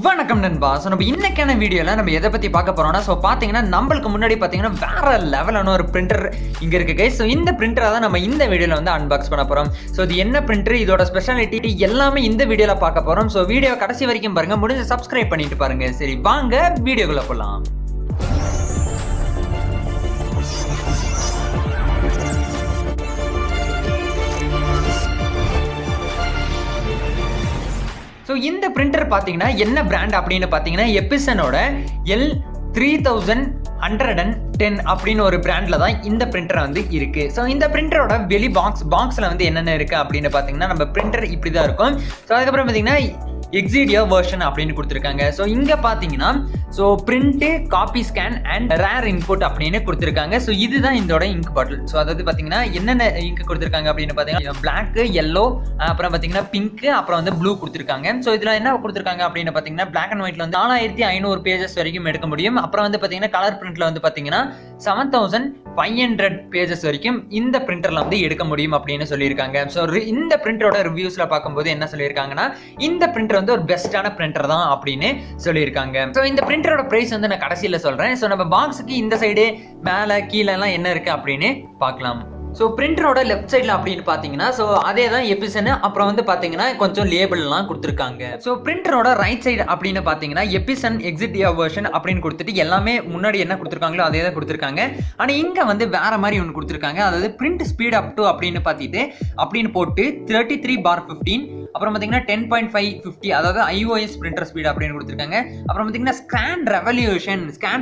வணக்கம் நண்பாஸ். நம்ம இன்னைக்கான வீடியோல நம்ம எதை பத்தி பார்க்க போறோம்னா, சோ பாத்தீங்கன்னா நம்மளுக்கு முன்னாடி பாத்தீங்கன்னா வேற லெவலான ஒரு பிரிண்டர் இங்க இருக்கு கைஸ். சோ இந்த பிரிண்டரை தான் நம்ம இந்த வீடியோல வந்து அன்பாக்ஸ் பண்ண போறோம். சோ இது என்ன பிரிண்டர், இதோட ஸ்பெஷாலிட்டி எல்லாமே இந்த வீடியோல பார்க்க போறோம். சோ வீடியோ கடைசி வரைக்கும் பாருங்க, முடிஞ்ச சப்ஸ்கிரைப் பண்ணிட்டு பாருங்க. சரி வாங்க வீடியோக்குள்ள போலாம். ஸோ இந்த பிரிண்டர் பார்த்தீங்கன்னா என்ன பிராண்ட் அப்படின்னு பார்த்தீங்கன்னா எபிசனோட L3110 அப்படின்னு ஒரு பிராண்ட்ல தான் இந்த பிரிண்டர் வந்து இருக்கு. ஸோ இந்த பிரிண்டரோட வெளி பாக்ஸ்ல வந்து என்னென்ன இருக்கு அப்படின்னு பார்த்தீங்கன்னா நம்ம பிரிண்டர் இப்படி தான் இருக்கும். ஸோ அதுக்கப்புறம் பார்த்தீங்கன்னா எக்ஸிடியா வெர்ஷன் அப்படின்னு கொடுத்துருக்காங்க. ஸோ இங்க பாத்தீங்கன்னா so print, copy, scan and rear input அப்படின்னு கொடுத்துருக்காங்க. ஸோ இதுதான் இதோட இங்க் பாட்டில். ஸோ அதாவது பாத்தீங்கன்னா என்னென்ன இங்க் கொடுத்துருக்காங்க அப்படின்னு பாத்தீங்கன்னா பிளாக், எல்லோ, அப்புறம் பாத்தீங்கன்னா பிங்க், அப்புறம் வந்து ப்ளூ கொடுத்துருக்காங்க. ஸோ இதுல என்ன கொடுத்துருக்காங்க அப்படின்னு பாத்தீங்கன்னா பிளாக் அண்ட் ஒயிட்ல வந்து 4500 பேஜஸ் வரைக்கும் எடுக்க முடியும். அப்புறம் வந்து பாத்தீங்கன்னா கலர் பிரிண்ட்ல வந்து பாத்தீங்கன்னா 7500 பேஜஸ் வரைக்கும் இந்த பிரிண்டர்ல வந்து எடுக்க முடியும் அப்படின்னு சொல்லியிருக்காங்க. ஸோ இந்த பிரிண்டரோட ரிவ்யூஸ்ல பார்க்கும்போது என்ன சொல்லியிருக்காங்கன்னா இந்த பிரிண்டர் வந்து ஒரு பெஸ்டான பிரிண்டர் தான் அப்படின்னு சொல்லியிருக்காங்க. ஸோ இந்த பிரிண்டரோட பிரைஸ் வந்து நான் கடைசியில் சொல்றேன். ஸோ நம்ம பாக்ஸுக்கு இந்த சைடு மேலே கீழே எல்லாம் என்ன இருக்கு அப்படின்னு பார்க்கலாம். ஸோ பிரிண்டரோட லெஃப்ட் சைடில் அப்படின்னு பார்த்தீங்கன்னா ஸோ அதே தான் எபிசன், அப்புறம் வந்து பார்த்தீங்கன்னா கொஞ்சம் லேபிள்லாம் கொடுத்துருக்காங்க. ஸோ பிரிண்டரோட ரைட் சைடு அப்படின்னு பார்த்தீங்கன்னா எபிசன் எக்ஸிடியா வெர்ஷன் அப்படின்னு கொடுத்துட்டு எல்லாமே முன்னாடி என்ன கொடுத்துருக்காங்களோ அதே தான் கொடுத்துருக்காங்க. ஆனால் இங்கே வந்து வேற மாதிரி ஒன்று கொடுத்துருக்காங்க. அதாவது பிரிண்ட் ஸ்பீட் அப் டு அப்படின்னு பார்த்துட்டு அப்படின்னு போட்டு 33/15, அப்புறம் பார்த்தீங்கன்னா 10.550, அதாவது iOS பிரிண்டர் ஸ்பீட் அப்படின்னு கொடுத்துருக்காங்க. அப்புறம் பார்த்தீங்கன்னா ஸ்கேன்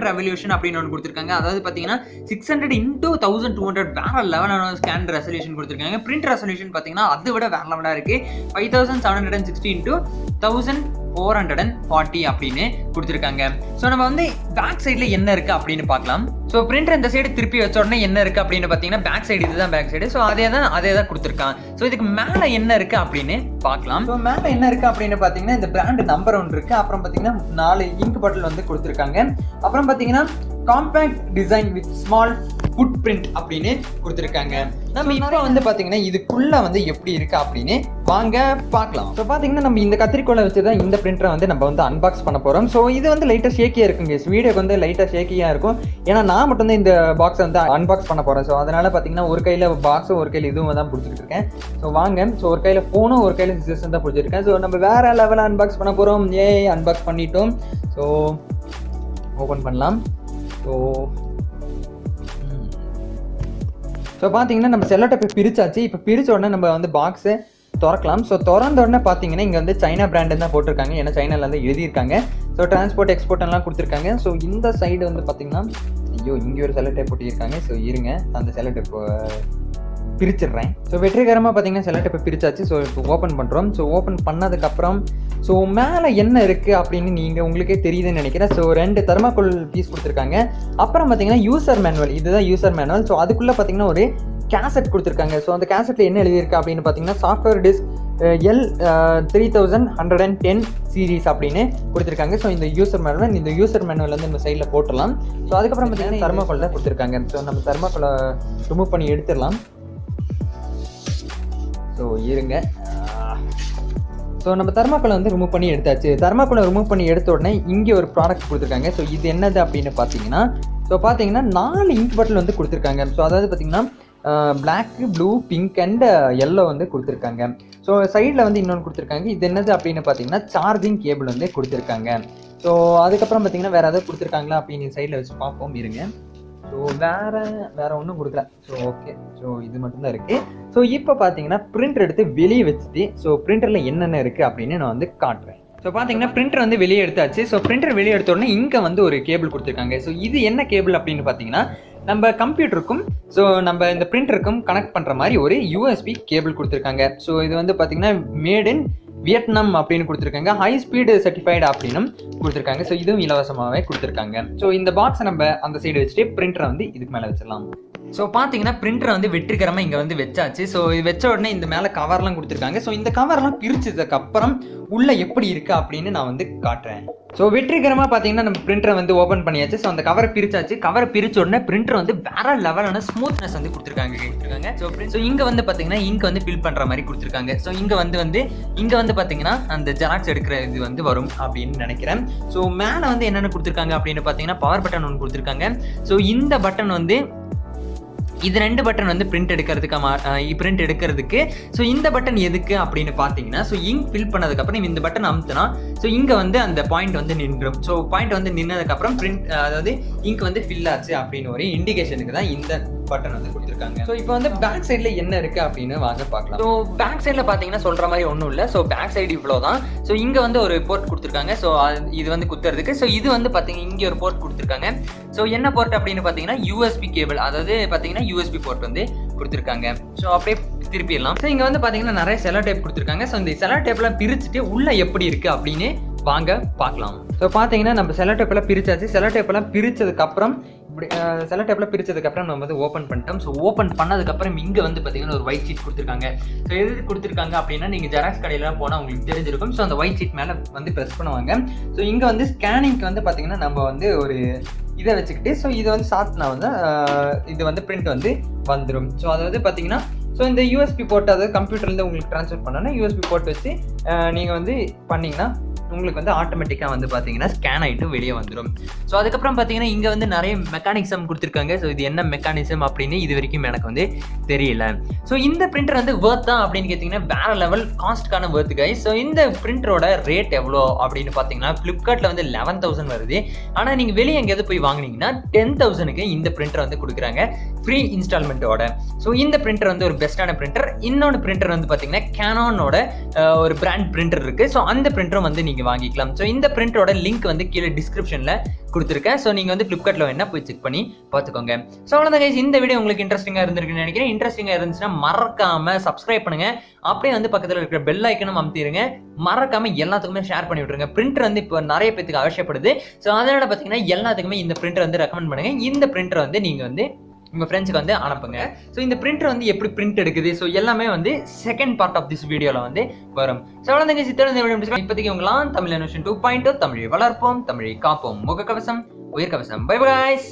ரெவல்யூஷன் அப்படின்னு ஒன்று கொடுத்துருக்காங்க. அதாவது பார்த்தீங்கன்னா 600x1200 வேற லெவலான ஸ்கேன் ரெசல்யூஷன் கொடுத்துருக்காங்க. பிரிண்ட் ரெசல்யூஷன் பார்த்தீங்கன்னா அதை விட வேற லெவலாக இருக்கு. 5760x1440 அப்படின்னு கொடுத்துருக்காங்க. ஸோ நம்ம வந்து பேக் சைடில் என்ன இருக்கு அப்படின்னு பார்க்கலாம். ஸோ பிரிண்டர் இந்த சைடு திருப்பி வச்ச உடனே என்ன இருக்கு அப்படின்னு பார்த்தீங்கன்னா பேக் சைடு, இதுதான் பேக் சைடு. ஸோ அதே தான் கொடுத்துருக்காங்க. ஸோ இதுக்கு மேலே என்ன இருக்கு அப்படின்னு பார்க்கலாம். ஸோ மேலே என்ன இருக்கு அப்படின்னு பார்த்தீங்கன்னா இந்த பிராண்ட் நம்பர் ஒன்று இருக்கு. அப்புறம் பார்த்தீங்கன்னா 4 இங்க் பாட்டில் வந்து கொடுத்துருக்காங்க. அப்புறம் பார்த்தீங்கன்னா compact design with small food print அப்படின்னு கொடுத்துருக்காங்க. நம்ம இப்போ வந்து பார்த்தீங்கன்னா இதுக்குள்ள வந்து எப்படி இருக்கு அப்படின்னு வாங்க பார்க்கலாம். ஸோ பார்த்தீங்கன்னா நம்ம இந்த கத்திரிக்கோலை வச்சு தான் இந்த பிரிண்டரை வந்து நம்ம வந்து அன்பாக்ஸ் பண்ண போகிறோம். ஸோ இது வந்து லைட்டாக ஷேக்கியாக இருக்குங்க. வீடியோக்கு வந்து லைட்டாக ஷேக்கியாக இருக்கும். ஏன்னா நான் மட்டும் தான் இந்த பாக்ஸை வந்து அன்பாக்ஸ் பண்ண போகிறேன். ஸோ அதனால பார்த்தீங்கன்னா ஒரு கையில் பாக்ஸும் ஒரு கையில் இதுவும் தான் பிடிச்சிட்டு இருக்கேன். ஸோ வாங்க. ஸோ ஒரு கையில் ஃபோனும் ஒரு கையில் சிஸ்டம் தான் பிடிச்சிருக்கேன். ஸோ நம்ம வேற லெவலில் அன்பாக்ஸ் பண்ண போகிறோம். அன்பாக்ஸ் பண்ணிட்டோம். ஸோ ஓப்பன் பண்ணலாம். ஸோ பார்த்தீங்கன்னா நம்ம செல்லோட்டை பிரிச்சாச்சு. இப்போ பிரிச்ச உடனே நம்ம வந்து பாக்ஸை திறக்கலாம். ஸோ திறந்த உடனே பார்த்தீங்கன்னா இங்கே வந்து சைனா பிராண்டு தான் போட்டிருக்காங்க. ஏன்னா சைனால வந்து எழுதியிருக்காங்க. ஸோ டிரான்ஸ்போர்ட் எக்ஸ்போர்ட் எல்லாம் கொடுத்துருக்காங்க. ஸோ இந்த சைடு வந்து பார்த்தீங்கன்னா இங்கே ஒரு செல்லோட்டை போட்டிருக்காங்க. ஸோ இருங்க, அந்த செல்லோட்டை பிரிச்சிடுறேன். ஸோ வெற்றிகரமாக பார்த்தீங்கன்னா செல்லோட்டை பிரிச்சாச்சு. ஸோ இப்போ ஓப்பன் பண்ணுறோம். ஸோ ஓப்பன் பண்ணதுக்கப்புறம் ஸோ மேலே என்ன இருக்குது அப்படின்னு நீங்கள் உங்களுக்கே தெரியுதுன்னு நினைக்கிறேன். ஸோ 2 தெர்மாக்கோல் பீஸ் கொடுத்துருக்காங்க. அப்புறம் பார்த்தீங்கன்னா யூசர் மேனுவல், இதுதான் யூசர் மேனுவல். ஸோ அதுக்குள்ளே பார்த்தீங்கன்னா ஒரு கேசட் கொடுத்துருக்காங்க. ஸோ அந்த கேசட்டில் என்ன எழுதியிருக்கு அப்படின்னு பார்த்தீங்கன்னா சாஃப்ட்வேர் டிஸ்க் L3110 சீரீஸ் அப்படின்னு கொடுத்துருக்காங்க. ஸோ இந்த யூசர் மேனுவல் வந்து நம்ம சைடில் போட்டுடலாம். ஸோ அதுக்கப்புறம் பார்த்தீங்கன்னா தெர்மாக்கோல் தான் கொடுத்துருக்காங்க. ஸோ நம்ம தெர்மாக்கோலை ரிமூவ் பண்ணி எடுத்துடலாம். ஸோ இருங்க. ஸோ நம்ம தெர்மாக்கோலை வந்து ரிமூவ் பண்ணி எடுத்தாச்சு. தெர்மாக்கோலை ரிமூவ் பண்ணி எடுத்த உடனே இங்கே ஒரு ப்ராடக்ட் கொடுத்துருக்காங்க. ஸோ இது என்னது அப்படின்னு பார்த்தீங்கன்னா 4 இங்க் பாட்டில் வந்து கொடுத்துருக்காங்க. ஸோ அதாவது பார்த்தீங்கன்னா black, blue, pink and yellow வந்து கொடுத்துருக்காங்க. ஸோ சைடில் வந்து இன்னொன்று கொடுத்துருக்காங்க. இது என்னது அப்படின்னு பார்த்தீங்கன்னா சார்ஜிங் கேபிள் வந்து கொடுத்துருக்காங்க. ஸோ அதுக்கப்புறம் பார்த்தீங்கன்னா வேறு ஏதாவது கொடுத்துருக்காங்களா அப்படின்னு சைடில் வச்சு பார்ப்போம். இருங்க. ஸோ வேற ஒன்றும் கொடுக்கல. So okay. ஸோ இது மட்டும்தான் இருக்குது. ஸோ இப்போ பார்த்தீங்கன்னா பிரிண்டர் எடுத்து வெளியே வச்சுட்டு ஸோ பிரிண்டரில் என்னென்ன இருக்குது அப்படின்னு நான் வந்து காட்டுறேன். ஸோ பார்த்தீங்கன்னா பிரிண்டர் வந்து வெளியே எடுத்தாச்சு. ஸோ பிரிண்டர் வெளியே எடுத்த உடனே இங்கே வந்து ஒரு கேபிள் கொடுத்துருக்காங்க. ஸோ இது என்ன கேபிள் அப்படின்னு பார்த்தீங்கன்னா நம்ம கம்ப்யூட்டருக்கும் ஸோ நம்ம இந்த பிரிண்டருக்கும் கனெக்ட் பண்ணுற மாதிரி ஒரு USB கேபிள் கொடுத்துருக்காங்க. ஸோ இது வந்து பார்த்தீங்கன்னா மேட் இன் வியட்நாம் அப்படின்னு கொடுத்துருக்காங்க. ஹை ஸ்பீடு சர்டிஃபைடு அப்படின்னு கொடுத்துருக்காங்க. ஸோ இதுவும் இலவசமாகவே கொடுத்துருக்காங்க. ஸோ இந்த பாக்ஸை நம்ம அந்த சைடு வச்சுட்டு பிரிண்டரை வந்து இதுக்கு மேலே வச்சிடலாம். ஸோ பார்த்தீங்கன்னா பிரிண்டரை வந்து வெற்றிகரமாக இங்கே வந்து வச்சாச்சு. ஸோ இது வச்ச உடனே இந்த மேலே கவர்லாம் கொடுத்துருக்காங்க. ஸோ இந்த கவர்லாம் பிரிச்சதுக்கப்புறம் உள்ளே எப்படி இருக்குது அப்படின்னு நான் வந்து காட்டுறேன். ஸோ வெற்றிகரமாக பார்த்தீங்கன்னா நம்ம பிரிண்டரை வந்து ஓப்பன் பண்ணியாச்சு. ஸோ அந்த கவரை பிரிச்சாச்சு. கவரை பிரிச்ச உடனே பிரிண்டர் வந்து வேற லெவலான ஸ்மூத்னஸ் வந்து கொடுத்துருக்காங்க. ஸோ இங்கே வந்து பார்த்தீங்கன்னா இங்கே வந்து ஃபில் பண்ணுற மாதிரி கொடுத்துருக்காங்க. ஸோ இங்கே வந்து பார்த்தீங்கன்னா அந்த ஜெராக்ஸ் எடுக்கிற இது வந்து வரும் அப்படின்னு நினைக்கிறேன். ஸோ மேலே வந்து என்னென்ன கொடுத்துருக்காங்க அப்படின்னு பார்த்தீங்கன்னா பவர் பட்டன் ஒன்று கொடுத்துருக்காங்க. ஸோ இந்த பட்டன் வந்து இது 2 பட்டன் வந்து பிரிண்ட் எடுக்கிறதுக்கு. ஸோ இந்த பட்டன் எதுக்கு அப்படின்னு பார்த்தீங்கன்னா ஸோ இங்க் ஃபில் பண்ணதுக்கப்புறம் இந்த பட்டன் அமுத்துனா ஸோ இங்கே வந்து அந்த பாயிண்ட் வந்து நின்றும். ஸோ பாயிண்ட் வந்து நின்னதுக்கப்புறம் அதாவது இங்க் வந்து ஃபில் ஆச்சு அப்படின்னு ஒரு இண்டிகேஷனுக்கு தான் இந்த பட்டன் வந்து கொடுத்துருக்காங்க. ஸோ இப்போ வந்து பேக் சைடில் என்ன இருக்குது அப்படின்னு வாங்க பார்க்கலாம். ஸோ பேக் சைடில் பார்த்தீங்கன்னா சொல்கிற மாதிரி ஒன்றும் இல்லை. ஸோ பேக் சைடு இவ்வளோ தான். ஸோ இங்கே வந்து ஒரு போர்ட் கொடுத்துருக்காங்க. ஸோ இது வந்து குத்துறதுக்கு. ஸோ இது வந்து பார்த்தீங்கன்னா இங்கே ஒரு போர்ட் கொடுத்துருக்காங்க. ஸோ என்ன போர்ட் அப்படின்னு பார்த்தீங்கன்னா யூஎஸ்பி கேபிள், அதாவது பார்த்தீங்கன்னா யூஎஸ்பி போர்ட் வந்து கொடுத்துருக்காங்க. ஸோ அப்படியே திருப்பிடலாம். ஸோ இங்கே வந்து பார்த்தீங்கன்னா நிறைய செலோ டேப் கொடுத்துருக்காங்க. ஸோ இந்த செலோ டேப்லாம் பிரிச்சுட்டு உள்ளே எப்படி இருக்குது அப்படின்னு வாங்க பார்க்கலாம். ஸோ பார்த்தீங்கன்னா நம்ம செலோ டேப்பெல்லாம் பிரிச்சாச்சு. செலோ டேப்பெல்லாம் பிரிச்சதுக்கப்புறம் இப்படி செலோ டேப்லாம் பிரிச்சதுக்கப்புறம் நம்ம வந்து ஓப்பன் பண்ணிட்டோம். ஸோ ஓப்பன் பண்ணதுக்கப்புறம் இங்கே வந்து பார்த்தீங்கன்னா ஒரு ஒயிட் ஷீட் கொடுத்துருக்காங்க. ஸோ எது கொடுத்துருக்காங்க அப்படின்னா நீங்கள் ஜெராக்ஸ் கடையிலாம் போனால் உங்களுக்கு தெரிஞ்சிருக்கும். ஸோ அந்த ஒயிட் ஷீட் மேலே வந்து ப்ரெஸ் பண்ணுவாங்க. ஸோ இங்கே வந்து ஸ்கேனிங்க்கு வந்து பார்த்தீங்கன்னா நம்ம வந்து ஒரு இதை வச்சுக்கிட்டு ஸோ இதை வந்து சாத்தினா வந்து இது வந்து பிரிண்ட் வந்து வந்துடும். ஸோ அதாவது பார்த்தீங்கன்னா ஸோ இந்த யூஎஸ்பி போர்ட், அதாவது கம்ப்யூட்டர்லேருந்து உங்களுக்கு ட்ரான்ஸ்ஃபர் பண்ணோன்னா யூஎஸ்பி போர்ட் வச்சு நீங்கள் வந்து பண்ணிங்கன்னா உங்களுக்கு வந்து ஆட்டோமேட்டிக்காக வந்து பார்த்தீங்கன்னா ஸ்கேன் ஆகிட்டு வெளியே வந்துடும். ஸோ அதுக்கப்புறம் பார்த்தீங்கன்னா இங்கே வந்து நிறைய மெக்கானிசம் கொடுத்துருக்காங்க. ஸோ இது என்ன மெக்கானிசம் அப்படின்னு இது வரைக்கும் எனக்கு வந்து தெரியல. ஸோ இந்த பிரிண்டர் வந்து ஒர்த் தான் அப்படின்னு கேட்டிங்கன்னா வேற லெவல் காஸ்ட்கான ஒர்த் கைஸ். ஸோ இந்த பிரிண்டரோட ரேட் எவ்வளோ அப்படின்னு பார்த்தீங்கன்னா ஃப்ளிப்கார்ட்டில் வந்து 11,000 வருது. ஆனால் நீங்கள் வெளியே எங்கேயாவது போய் வாங்கினீங்கன்னா 10,000க்கு இந்த பிரிண்டர் வந்து கொடுக்குறாங்க ஃப்ரீ இன்ஸ்டால்மெண்ட்டோட. ஸோ இந்த பிரிண்டர் வந்து ஒரு பெஸ்ட்டான பிரிண்டர். இன்னொன்று பிரிண்டர் வந்து பார்த்தீங்கன்னா கேனானோட ஒரு பிராண்ட் பிரிண்டர் இருக்குது. ஸோ அந்த பிரிண்டரும் வந்து நீங்கள் வாங்கிக்கலாம். ஸோ இந்த பிரிண்டரோட லிங்க் வந்து கீழே டிஸ்கிரிப்ஷனில் கொடுத்துருக்கேன். ஸோ நீங்கள் வந்து ஃப்ளிப்கார்ட்டில் வேணா போய் செக் பண்ணி பார்த்துக்கோங்க. ஸோ அவ்வளோதான் கைஸ், இந்த வீடியோ உங்களுக்கு இன்ட்ரெஸ்டிங்காக இருந்திருக்குன்னு நினைக்கிறேன். இன்ட்ரெஸ்டிங்காக இருந்துச்சுன்னா மறக்காம சப்ஸ்கிரைப் பண்ணுங்க. அப்படியே வந்து பக்கத்தில் இருக்கிற பெல் ஐக்கனும் அமுத்திடுங்க. மறக்காம எல்லாத்துக்குமே ஷேர் பண்ணி விட்டுருங்க. பிரிண்டர் வந்து இப்போ நிறைய பேருக்கு அவசியப்படுது. ஸோ அதனால பார்த்தீங்கன்னா எல்லாத்துக்குமே இந்த பிரிண்டர் வந்து ரெக்கமெண்ட் பண்ணுங்க. இந்த பிரிண்டர் வந்து நீங்கள் வந்து உங்கள் ஃப்ரெண்ட்ஸுக்கு வந்து அனுப்புங்க. ஸோ இந்த பிரிண்டர் வந்து எப்படி பிரிண்ட் எடுக்குது ஸோ எல்லாமே வந்து செகண்ட் பார்ட் ஆஃப் திஸ் வீடியோவில் வந்து வரும். ஸோ அவ்வளோதாங்க சித்தர் இந்த வீடியோ இப்போதைக்கு உங்களாம் தமிழ் இனோவேஷன் 2.0 தமிழை வளர்ப்போம், தமிழை காப்போம், முகக்கவசம் உயிர்கவசம். By by guys.